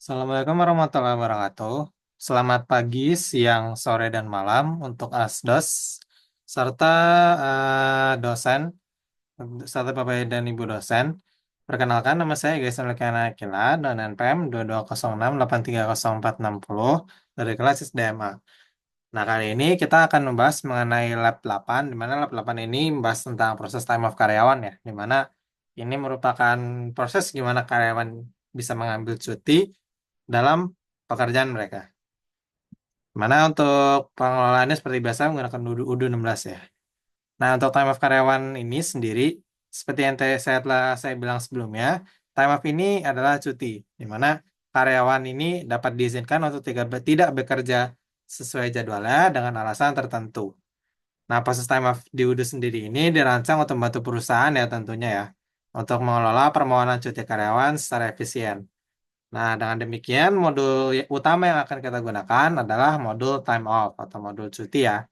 Assalamualaikum warahmatullahi wabarakatuh. Selamat pagi, siang, sore, dan malam untuk Asdos serta dosen, serta Bapak dan Ibu dosen. Perkenalkan, nama saya Gaisal Lekana Akila, dan NPM 2206830460 dari kelas SDMA. Nah, kali ini kita akan membahas mengenai Lab 8, di mana Lab 8 ini membahas tentang proses time off karyawan ya, di mana ini merupakan proses gimana karyawan bisa mengambil cuti dalam pekerjaan mereka. Mana untuk pengelolaannya seperti biasa menggunakan UDU 16 ya. Nah, untuk time off karyawan ini sendiri, seperti yang saya bilang sebelumnya, time off ini adalah cuti, di mana karyawan ini dapat diizinkan untuk tidak bekerja sesuai jadwalnya dengan alasan tertentu. Nah, proses time off di UDU sendiri ini dirancang untuk membantu perusahaan ya tentunya ya, untuk mengelola permohonan cuti karyawan secara efisien. Nah, dengan demikian, modul utama yang akan kita gunakan adalah modul time off atau modul cuti ya.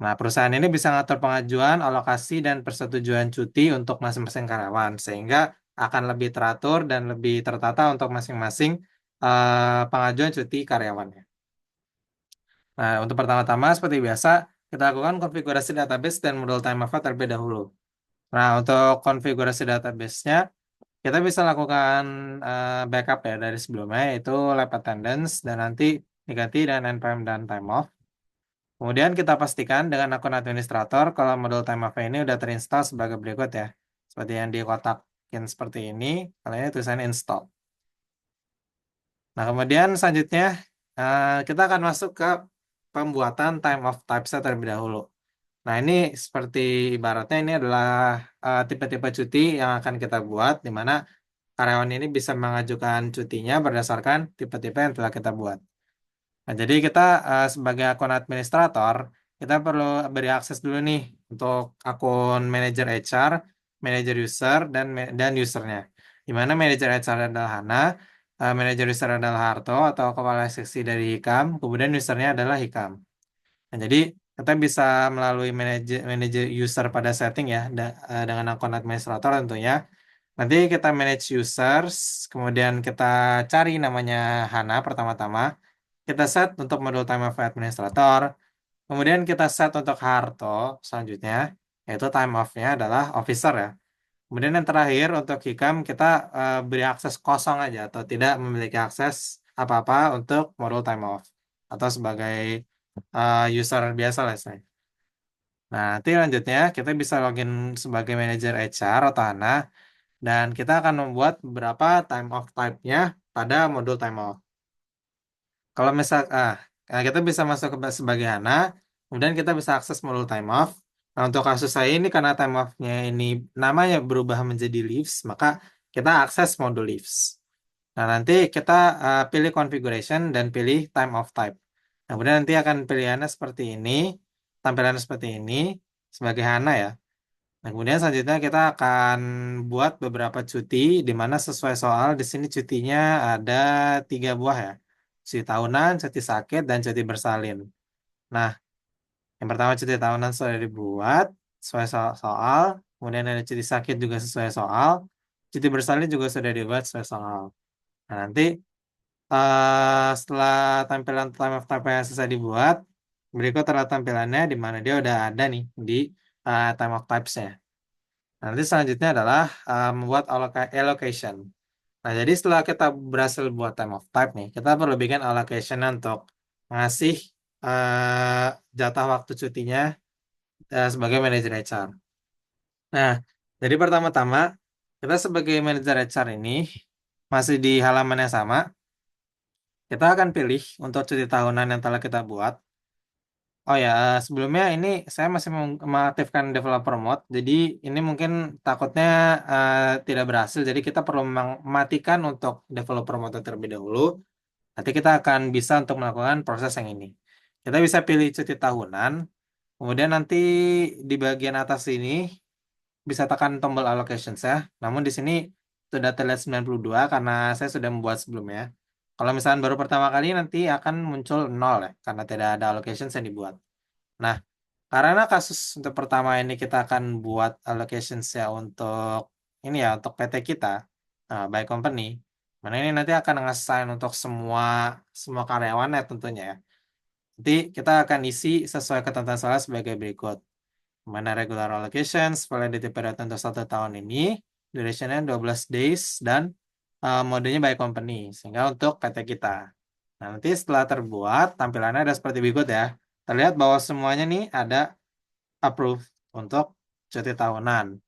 Nah, perusahaan ini bisa mengatur pengajuan, alokasi, dan persetujuan cuti untuk masing-masing karyawan, sehingga akan lebih teratur dan lebih tertata untuk masing-masing pengajuan cuti karyawannya. Nah, untuk pertama-tama, seperti biasa, kita lakukan konfigurasi database dan modul time off terlebih dahulu. Nah, untuk konfigurasi database-nya, kita bisa lakukan backup ya dari sebelumnya, yaitu lab attendance dan nanti diganti dengan npm dan time off. Kemudian kita pastikan dengan akun administrator kalau modul time off ini udah terinstall sebagai berikut ya. Seperti yang di kotakin seperti ini, kalau ini tulisan install. Nah, kemudian selanjutnya kita akan masuk ke pembuatan time of types terlebih dahulu. Nah, ini seperti ibaratnya ini adalah tipe-tipe cuti yang akan kita buat, di mana karyawan ini bisa mengajukan cutinya berdasarkan tipe-tipe yang telah kita buat. Nah, jadi kita sebagai akun administrator, kita perlu beri akses dulu nih untuk akun manajer HR, manajer user, dan usernya. Di mana manajer HR adalah Hana, manajer user adalah Harto atau kepala seksi dari Hikam, kemudian usernya adalah Hikam. Nah, jadi kita bisa melalui manajer user pada setting ya, dengan akun administrator tentunya. Nanti kita manage users, kemudian kita cari namanya Hana pertama-tama. Kita set untuk modul time of administrator. Kemudian kita set untuk Harto selanjutnya, yaitu time off-nya adalah officer ya. Kemudian yang terakhir untuk Hikam kita beri akses kosong aja atau tidak memiliki akses apa-apa untuk modul time off atau sebagai user biasa lah saya. Nah, nanti lanjutnya kita bisa login sebagai manajer HR atau HANA dan kita akan membuat beberapa time off type-nya pada modul time off. Kalau misal kita bisa masuk ke sebagai HANA, kemudian kita bisa akses modul time off. Nah, untuk kasus saya ini karena time off-nya ini namanya berubah menjadi leaves, maka kita akses modul leaves. Nah, nanti kita pilih configuration dan pilih time of type. Nah, kemudian nanti akan pilihannya seperti ini, tampilannya seperti ini sebagai HANA ya. Nah, kemudian selanjutnya kita akan buat beberapa cuti di mana sesuai soal di sini cutinya ada 3 buah ya. Cuti tahunan, cuti sakit, dan cuti bersalin. Nah, yang pertama cuti tahunan sudah dibuat sesuai soal, kemudian ada cuti sakit juga sesuai soal, cuti bersalin juga sudah dibuat sesuai soal. Nah, nanti setelah tampilan time of type yang selesai dibuat, berikut adalah tampilannya di mana dia udah ada nih di time of types-nya. Nanti selanjutnya adalah membuat allocation. Nah, jadi setelah kita berhasil buat time of type nih, kita perlu bikin allocation untuk ngasih jatah waktu cutinya sebagai manajer HR. Nah, jadi pertama-tama kita sebagai manajer HR ini masih di halaman yang sama. Kita akan pilih untuk cuti tahunan yang telah kita buat. Oh ya, sebelumnya ini saya masih mengaktifkan developer mode. Jadi ini mungkin takutnya tidak berhasil. Jadi kita perlu mematikan untuk developer mode terlebih dahulu. Nanti kita akan bisa untuk melakukan proses yang ini. Kita bisa pilih cuti tahunan. Kemudian nanti di bagian atas ini bisa tekan tombol allocations ya. Namun di sini sudah terlihat 92 karena saya sudah membuat sebelumnya. Kalau misalnya baru pertama kali nanti akan muncul 0 ya karena tidak ada allocations yang dibuat. Nah, karena kasus untuk pertama ini kita akan buat allocations ya untuk ini ya untuk PT kita by company, Mana ini nanti akan nge-assign untuk semua karyawan ya tentunya ya. Nanti kita akan isi sesuai ketentuan soal sebagai berikut. Mana regular allocations, validity period untuk 1 tahun ini, durationnya 12 days, dan modenya by company. Sehingga untuk PT kita. Nah, nanti setelah terbuat, tampilannya ada seperti berikut ya. Terlihat bahwa semuanya nih ada approve untuk cuti tahunan.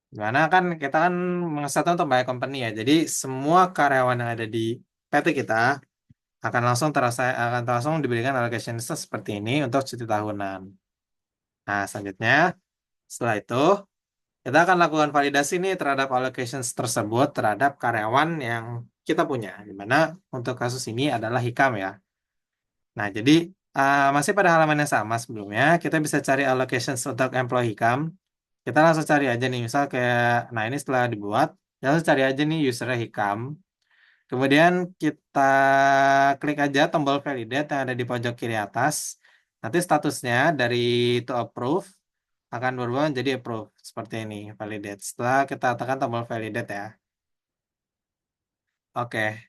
Gimana kan kita kan mengesahkan untuk by company ya. Jadi semua karyawan yang ada di PT kita akan langsung diberikan allocation seperti ini untuk cuti tahunan. Nah, selanjutnya setelah itu kita akan lakukan validasi nih terhadap allocations tersebut terhadap karyawan yang kita punya. Di mana untuk kasus ini adalah Hikam ya. Nah, jadi masih pada halaman yang sama sebelumnya, kita bisa cari allocations untuk employee Hikam. Kita langsung cari aja nih, misal kayak, nah ini setelah dibuat, kita langsung cari aja nih usernya Hikam. Kemudian kita klik aja tombol validate yang ada di pojok kiri atas. Nanti statusnya dari to approve akan berubah menjadi approve seperti ini, validate. Setelah kita tekan tombol validate ya. Oke.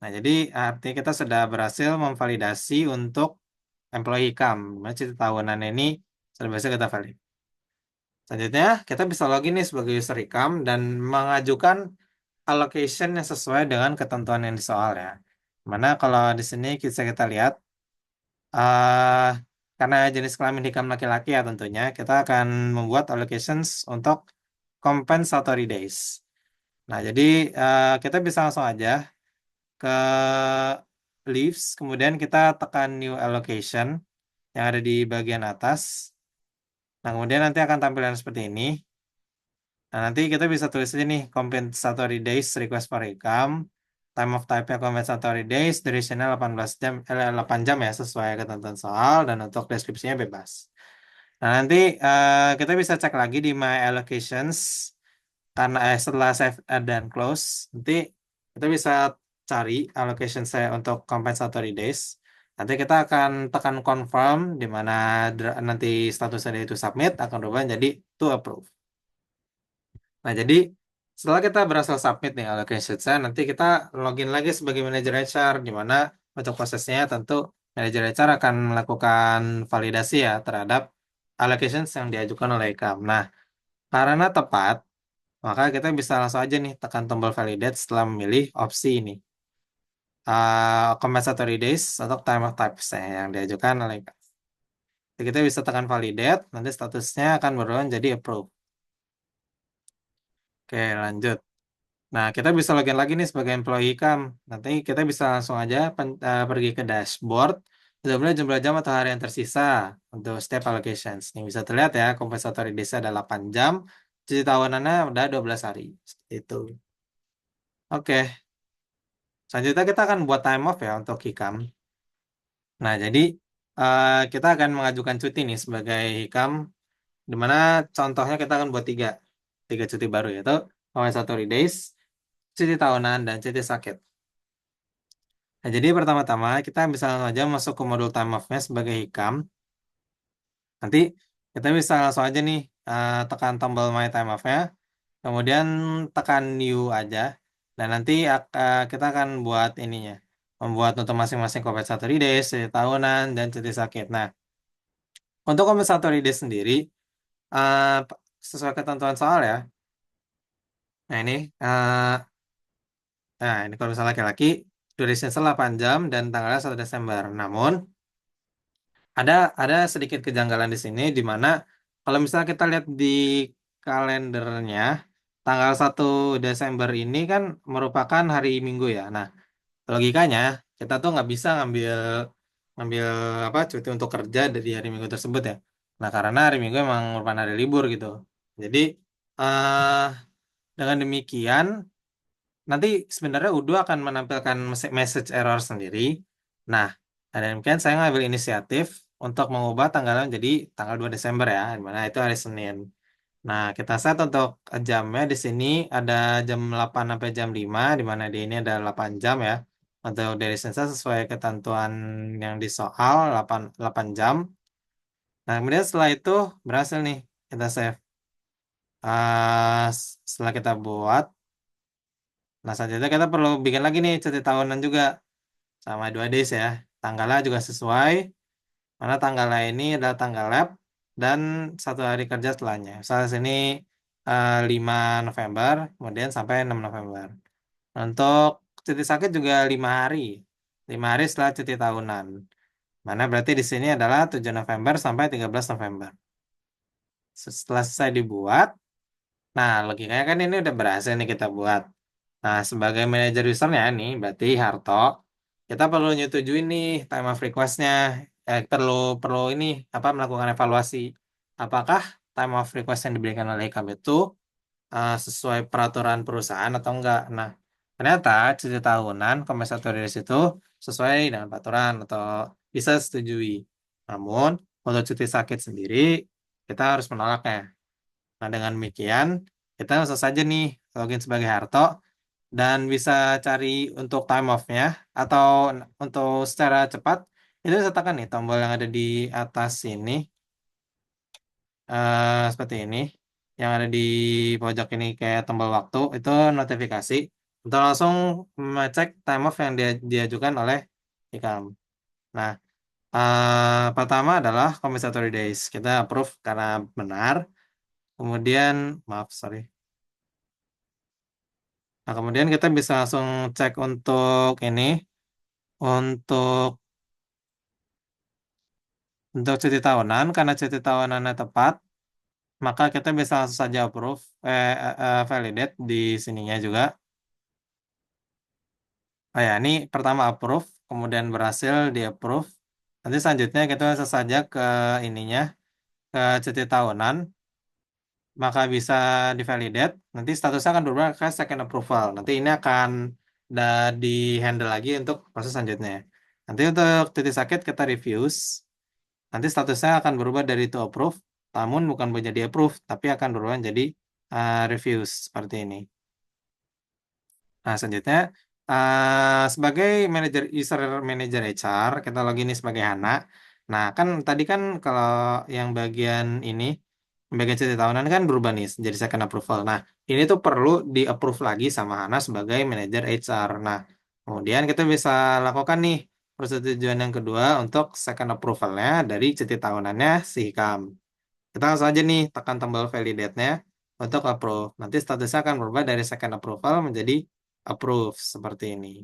Nah, jadi artinya kita sudah berhasil memvalidasi untuk employee income. Dimana cuti tahunan ini sudah bisa kita valid. Selanjutnya, kita bisa login nih sebagai user income dan mengajukan allocation yang sesuai dengan ketentuan yang di soal ya. Mana kalau di sini kita lihat, eh karena jenis kelamin hikam laki-laki ya tentunya, kita akan membuat allocations untuk compensatory days. Nah, jadi kita bisa langsung aja ke leaves, kemudian kita tekan new allocation yang ada di bagian atas. Nah, kemudian nanti akan tampilan seperti ini. Nah, nanti kita bisa tulis aja nih, compensatory days request for income, time of type-nya compensatory days, duration-nya 18 jam, 8 jam ya, sesuai ketentuan soal, dan untuk deskripsinya bebas. Nah, nanti kita bisa cek lagi di My Allocations, karena setelah save dan close, nanti kita bisa cari allocation saya untuk compensatory days. Nanti kita akan tekan confirm, di mana nanti statusnya itu submit, akan berubah jadi to approve. Nah, jadi setelah kita berhasil submit nih allocation saya, nanti kita login lagi sebagai manajer HR, di mana untuk prosesnya tentu manajer HR akan melakukan validasi ya terhadap allocations yang diajukan oleh IKAM. Nah, karena tepat, maka kita bisa langsung aja nih tekan tombol validate setelah memilih opsi ini. Compensatory days untuk time of types yang diajukan oleh IKAM. Jadi kita bisa tekan validate, nanti statusnya akan berubah jadi approve. Oke, lanjut. Nah, kita bisa login lagi nih sebagai employee income. Nanti kita bisa langsung aja pergi ke dashboard. Jumlah jumlah jam atau hari yang tersisa untuk setiap allocations. Ini bisa terlihat ya, compensatory days ada 8 jam, cuti tahunannya udah 12 hari. Seperti itu. Oke, selanjutnya kita akan buat time off ya untuk hikam. Nah, jadi kita akan mengajukan cuti nih sebagai hikam, di mana contohnya kita akan buat tiga cuti baru yaitu compensatory days, cuti tahunan, dan cuti sakit. Nah, jadi pertama-tama kita bisa langsung aja masuk ke modul time off-nya sebagai hikam. Nanti kita bisa langsung aja nih tekan tombol my time off-nya, kemudian tekan new aja, dan nanti kita akan buat ininya, membuat untuk masing-masing compensatory days, cuti tahunan, dan cuti sakit. Nah, untuk compensatory days sendiri, eh, sesuai ketentuan soal ya. Nah ini, ini kalau misalnya laki-laki, duration 8 jam dan tanggalnya 1 Desember. Namun ada sedikit kejanggalan di sini di mana kalau misalnya kita lihat di kalendernya tanggal 1 Desember ini kan merupakan hari Minggu ya. Nah, logikanya kita tuh nggak bisa ngambil ngambil apa cuti untuk kerja dari hari Minggu tersebut ya. Nah, karena hari Minggu emang merupakan hari libur gitu. Jadi eh dengan demikian nanti sebenarnya Udo akan menampilkan message error sendiri. Nah, ada demikian saya ngambil inisiatif untuk mengubah tanggalnya menjadi tanggal 2 Desember ya, di mana itu hari Senin. Nah, kita set untuk jamnya di sini ada jam 8 sampai jam 5, di mana di ini ada 8 jam ya. Untuk dari sensa sesuai ketentuan yang di soal 8 jam. Nah, kemudian setelah itu berhasil nih kita save. Setelah kita buat, Nah, selanjutnya kita perlu bikin lagi nih cuti tahunan juga sama 2 days ya. Tanggalnya juga sesuai. Mana tanggalnya ini adalah tanggal lab dan 1 hari kerja setelahnya. Misalnya sini 5 November, kemudian sampai 6 November. Untuk cuti sakit juga 5 hari. 5 hari setelah cuti tahunan. Mana berarti di sini adalah 7 November sampai 13 November. Setelah selesai dibuat, nah logikanya kan ini udah berhasil nih kita buat. Nah, sebagai manajer usernya nih, berarti Harto, kita perlu nyetujuin nih time of request-nya. Perlu perlu ini apa melakukan evaluasi. Apakah time of request yang diberikan oleh kami itu sesuai peraturan perusahaan atau enggak? Nah, ternyata cuti tahunan compensatory days itu sesuai dengan peraturan atau bisa setujui. Namun, untuk cuti sakit sendiri, kita harus menolaknya. Nah, dengan demikian, kita langsung saja nih login sebagai Harto dan bisa cari untuk time off-nya atau untuk secara cepat itu bisa tekan nih tombol yang ada di atas sini seperti ini yang ada di pojok ini kayak tombol waktu itu notifikasi untuk langsung mengecek time off yang diajukan oleh Ikam. Nah, pertama adalah compensatory days. Kita approve karena benar. Kemudian, maaf, sorry. Nah, kemudian kita bisa langsung cek untuk ini, untuk cuti tahunan, karena cuti tahunannya tepat, maka kita bisa langsung saja approve, validate di sininya juga. Oh ya, ini pertama approve, kemudian berhasil di approve. Nanti selanjutnya kita langsung saja ke ininya, ke cuti tahunan, maka bisa divalidate. Nanti statusnya akan berubah ke second approval. Nanti ini akan di handle lagi untuk proses selanjutnya. Nanti untuk cuti sakit kita refuse. Nanti statusnya akan berubah dari to approve, namun bukan menjadi approve, tapi akan berubah menjadi refuse seperti ini. Nah, selanjutnya sebagai manager user manager HR, kita login ini sebagai Hana. Nah, kan tadi kan kalau yang bagian ini, bagian cuti tahunan kan berubah nih jadi second approval. Nah, ini tuh perlu di approve lagi sama Hana sebagai manager HR. Nah, kemudian kita bisa lakukan nih persetujuan yang kedua untuk second approvalnya dari cuti tahunannya si Hikam. Kita langsung aja nih tekan tombol validate-nya untuk approve. Nanti statusnya akan berubah dari second approval menjadi approve seperti ini.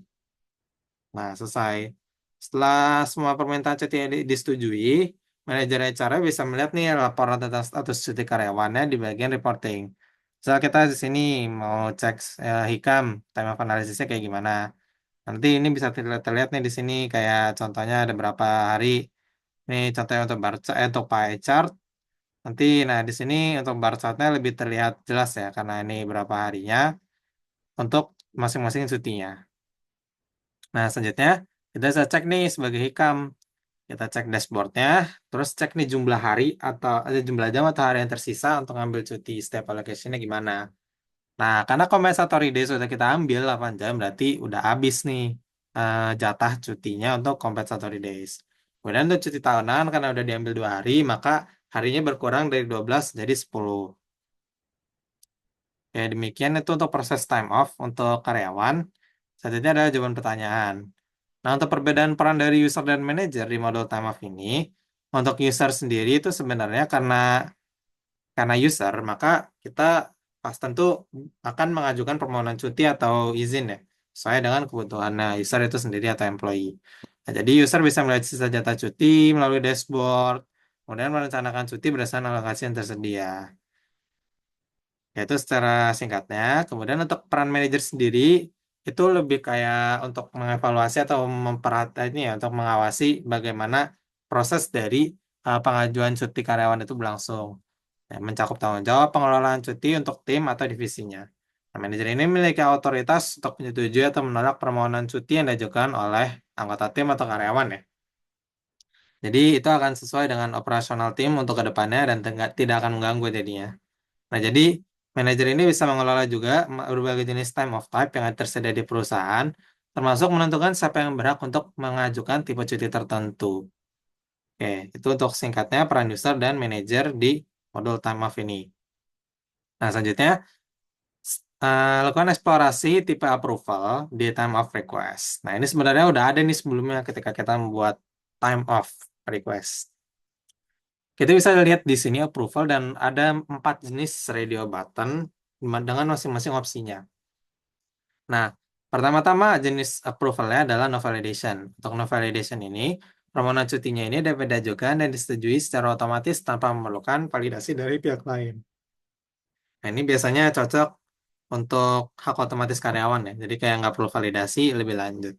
Nah, selesai. Setelah semua permintaan cuti disetujui, manajer HR bisa melihat nih laporan tentang status cuti karyawannya di bagian reporting. Misal kita di sini mau cek Hikam, time of analysisnya kayak gimana. Nanti ini bisa terlihat nih di sini kayak contohnya ada berapa hari. Ini contohnya untuk bar untuk pie chart. Nanti, nah di sini untuk bar chartnya lebih terlihat jelas ya, karena ini berapa harinya untuk masing-masing cutinya. Nah, selanjutnya kita bisa cek nih sebagai hikam. Kita cek dashboardnya, terus cek nih jumlah hari atau ada jumlah jam atau hari yang tersisa untuk ngambil cuti setiap allocation-nya gimana. Nah, karena compensatory days sudah kita ambil 8 jam, berarti udah habis nih jatah cutinya untuk compensatory days. Kemudian untuk cuti tahunan, karena udah diambil 2 hari, maka harinya berkurang dari 12 jadi 10. Ya, demikian itu untuk proses time off untuk karyawan. Selanjutnya adalah jawaban pertanyaan. Nah, untuk perbedaan peran dari user dan manager di model time off ini, untuk user sendiri itu sebenarnya karena user, maka kita pas tentu akan mengajukan permohonan cuti atau izin ya, sesuai dengan kebutuhan user itu sendiri atau employee. Nah, jadi user bisa melihat sisa jatah cuti melalui dashboard, kemudian merencanakan cuti berdasarkan alokasi yang tersedia. Yaitu secara singkatnya. Kemudian untuk peran manajer sendiri itu lebih kayak untuk mengevaluasi atau memperhatikan ya untuk mengawasi bagaimana proses dari pengajuan cuti karyawan itu berlangsung. Ya, mencakup tanggung jawab pengelolaan cuti untuk tim atau divisinya. Nah, manajer ini memiliki otoritas untuk menyetujui atau menolak permohonan cuti yang diajukan oleh anggota tim atau karyawan ya. Jadi itu akan sesuai dengan operasional tim untuk kedepannya dan tidak akan mengganggu jadinya. Nah, jadi manajer ini bisa mengelola juga berbagai jenis time of type yang tersedia di perusahaan, termasuk menentukan siapa yang berhak untuk mengajukan tipe cuti tertentu. Oke, itu untuk singkatnya peran user dan manajer di modul time off ini. Nah, selanjutnya Lakukan eksplorasi tipe approval di time of request. Nah, ini sebenarnya udah ada nih sebelumnya ketika kita membuat time of request. Kita bisa lihat di sini approval dan ada 4 jenis radio button dengan masing-masing opsinya. Nah, pertama-tama jenis approvalnya adalah no validation. Untuk no validation ini, permohonan cutinya ini dapat diajukan dan disetujui secara otomatis tanpa memerlukan validasi dari pihak lain. Nah, ini biasanya cocok untuk hak otomatis karyawan ya. Jadi kayak nggak perlu validasi lebih lanjut.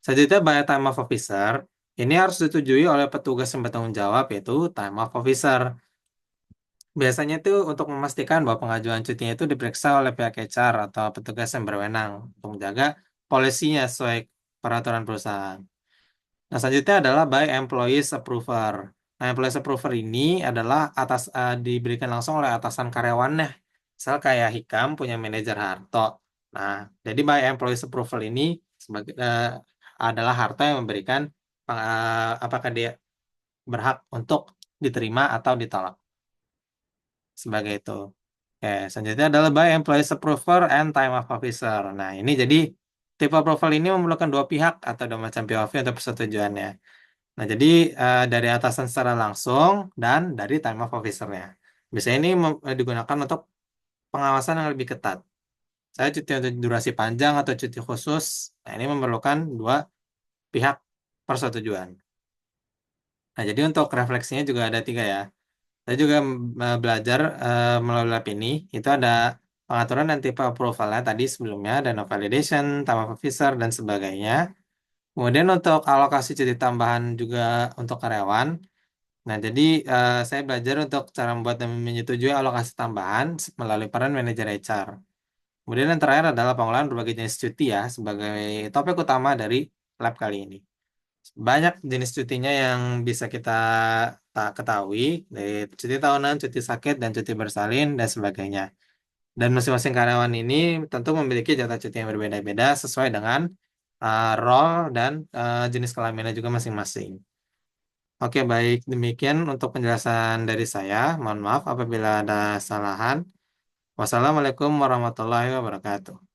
Selanjutnya, by time of officer. Ini harus disetujui oleh petugas yang bertanggung jawab, yaitu time of officer. Biasanya itu untuk memastikan bahwa pengajuan cutinya itu diperiksa oleh pihak HR atau petugas yang berwenang untuk menjaga polisinya sesuai peraturan perusahaan. Nah, selanjutnya adalah by employees approver. Nah, employees approver ini adalah diberikan langsung oleh atasan karyawannya. Misal kayak Hikam punya manajer Harto. Nah, jadi by employees approval ini adalah Harto yang memberikan apakah dia berhak untuk diterima atau ditolak sebagai itu. Oke, selanjutnya adalah by employees approver and time of officer. Nah, ini jadi tipe approval ini memerlukan dua pihak atau dua macam POV untuk persetujuannya. Nah, jadi dari atasan secara langsung dan dari time of officer-nya. Biasanya ini digunakan untuk pengawasan yang lebih ketat. Saya cuti untuk durasi panjang atau cuti khusus. Nah, ini memerlukan dua pihak persetujuan. Nah, jadi untuk refleksinya juga ada 3 ya. Saya juga belajar melalui lab ini. Itu ada pengaturan dan tipe approval-nya tadi sebelumnya, dan no validation, time of officer, dan sebagainya. Kemudian untuk alokasi cuti tambahan juga untuk karyawan. Nah, jadi saya belajar untuk cara membuat dan menyetujui alokasi tambahan melalui peran manajer HR. Kemudian yang terakhir adalah pengolahan berbagai jenis cuti ya, sebagai topik utama dari lab kali ini. Banyak jenis cutinya yang bisa kita tak ketahui, dari cuti tahunan, cuti sakit, dan cuti bersalin, dan sebagainya. Dan masing-masing karyawan ini tentu memiliki jatah cuti yang berbeda-beda sesuai dengan role dan jenis kelaminnya juga masing-masing. Oke, baik. Demikian untuk penjelasan dari saya. Mohon maaf apabila ada kesalahan. Wassalamualaikum warahmatullahi wabarakatuh.